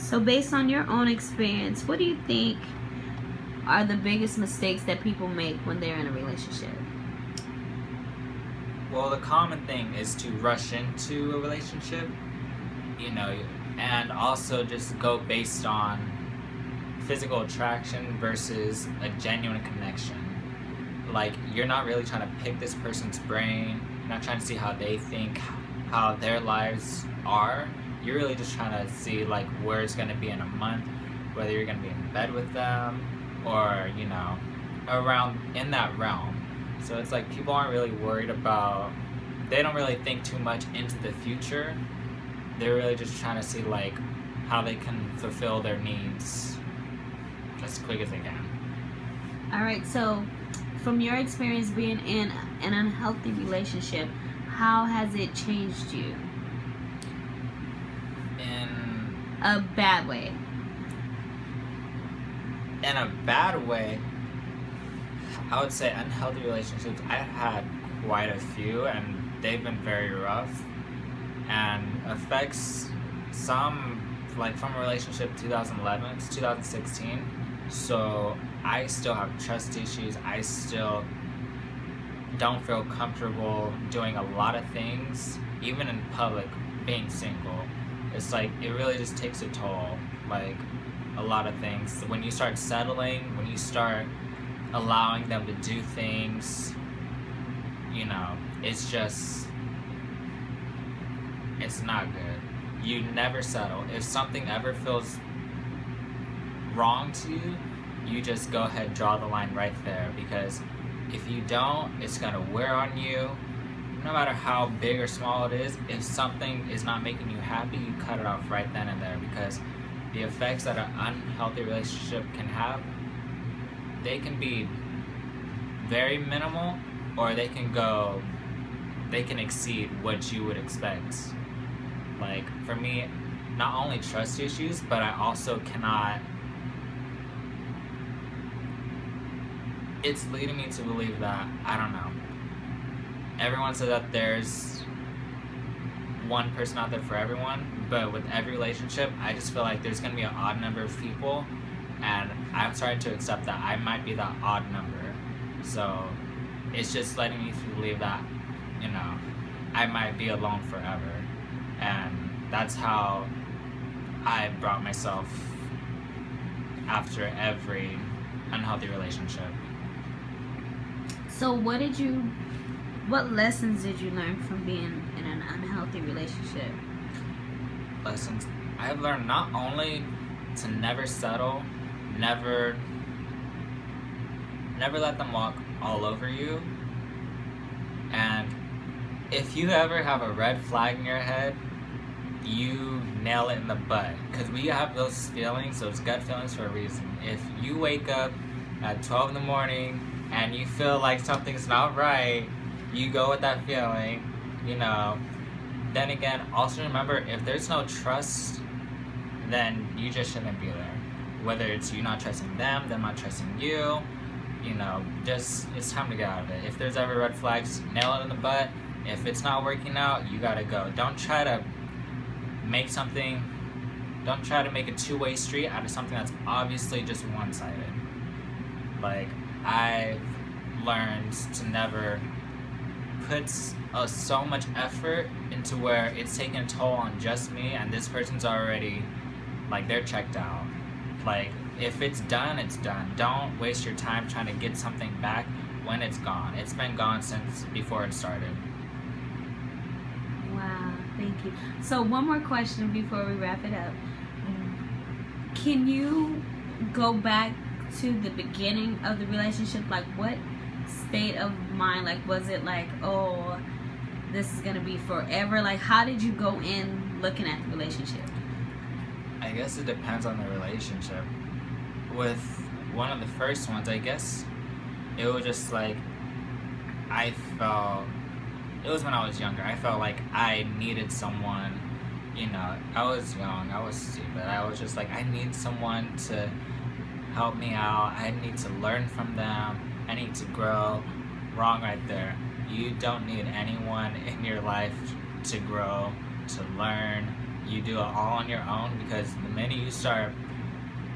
So based on your own experience, what do you think are the biggest mistakes that people make when they're in a relationship? Well, the common thing is to rush into a relationship, you know, and also just go based on physical attraction versus a genuine connection. Like, you're not really trying to pick this person's brain, you're not trying to see how they think, how their lives are. You're really just trying to see, like, where it's going to be in a month, whether you're going to be in bed with them or, around in that realm. So it's like people aren't really worried about, they don't really think too much into the future. They're really just trying to see, like, how they can fulfill their needs as quick as they can. All right, so from your experience being in an unhealthy relationship, how has it changed you? In a bad way. In a bad way, I would say unhealthy relationships, I've had quite a few, and they've been very rough, and affects some, like, from a relationship 2011 to 2016. So I still have trust issues. I still don't feel comfortable doing a lot of things, even in public, being single. It's like, it really just takes a toll, like, a lot of things. When you start settling, when you start allowing them to do things, it's just, it's not good. You never settle. If something ever feels wrong to you, you just go ahead and draw the line right there, because if you don't, it's gonna wear on you. No matter how big or small it is, if something is not making you happy, you cut it off right then and there, because the effects that an unhealthy relationship can have, they can be very minimal, or they can exceed what you would expect. Like, for me, not only trust issues, but I also cannot, it's leading me to believe that, I don't know, everyone says that there's one person out there for everyone, but with every relationship, I just feel like there's going to be an odd number of people, and I'm starting to accept that I might be that odd number. So it's just letting me believe that, I might be alone forever. And that's how I brought myself after every unhealthy relationship. So what lessons did you learn from being in an unhealthy relationship? Lessons I've learned: not only to never settle, never let them walk all over you, and if you ever have a red flag in your head, you nail it in the butt, because we have those feelings, those gut feelings, for a reason. If you wake up at 12 in the morning and you feel like something's not right, you go with that feeling, Then again, also remember, if there's no trust, then you just shouldn't be there. Whether it's you not trusting them not trusting you, just, it's time to get out of it. If there's ever red flags, nail it in the butt. If it's not working out, you gotta go. Don't try to make a two-way street out of something that's obviously just one-sided. Like, I've learned to never put so much effort into where it's taking a toll on just me, and this person's already, like, they're checked out. Like, if it's done, it's done. Don't waste your time trying to get something back when it's gone. It's been gone since before it started. Wow, thank you. So one more question before we wrap it up. Can you go back to the beginning of the relationship? Like, what state of mind? Like, was it like, oh, this is gonna be forever? Like, how did you go in looking at the relationship? I guess it depends on the relationship. With one of the first ones, I guess it was just like, it was when I was younger. I felt like I needed someone, I was young, I was stupid. I was just like, I need someone to help me out. I need to learn from them. I need to grow. Wrong right there. You don't need anyone in your life to grow, to learn. you do it all on your own, because the minute you start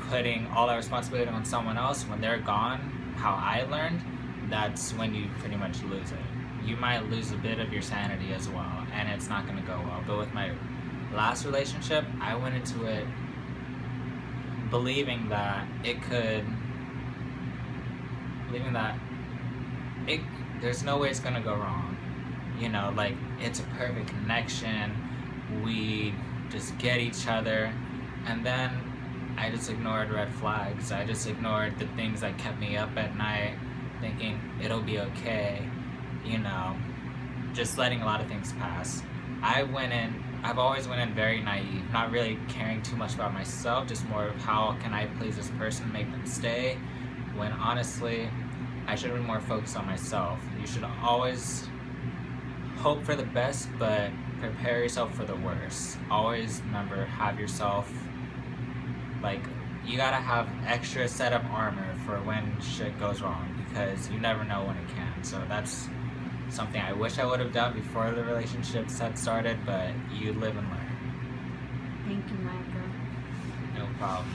putting all that responsibility on someone else when they're gone, how I learned, that's when you pretty much lose it. You might lose a bit of your sanity as well, and it's not going to go well. But with my last relationship, I went into it believing that there's no way it's going to go wrong. You know, like, it's a perfect connection. We just get each other. And then I just ignored red flags. I just ignored the things that kept me up at night, thinking it'll be okay, you know, just letting a lot of things pass. I've always went in very naive, not really caring too much about myself, just more of how can I please this person, make them stay, when honestly, I should have been more focused on myself. You should always hope for the best, but prepare yourself for the worst. Always remember, have yourself, like, you gotta have extra set of armor for when shit goes wrong, because you never know when it can. So that's something I wish I would have done before the relationships had started, but you live and learn. Thank you, Michael. No problem.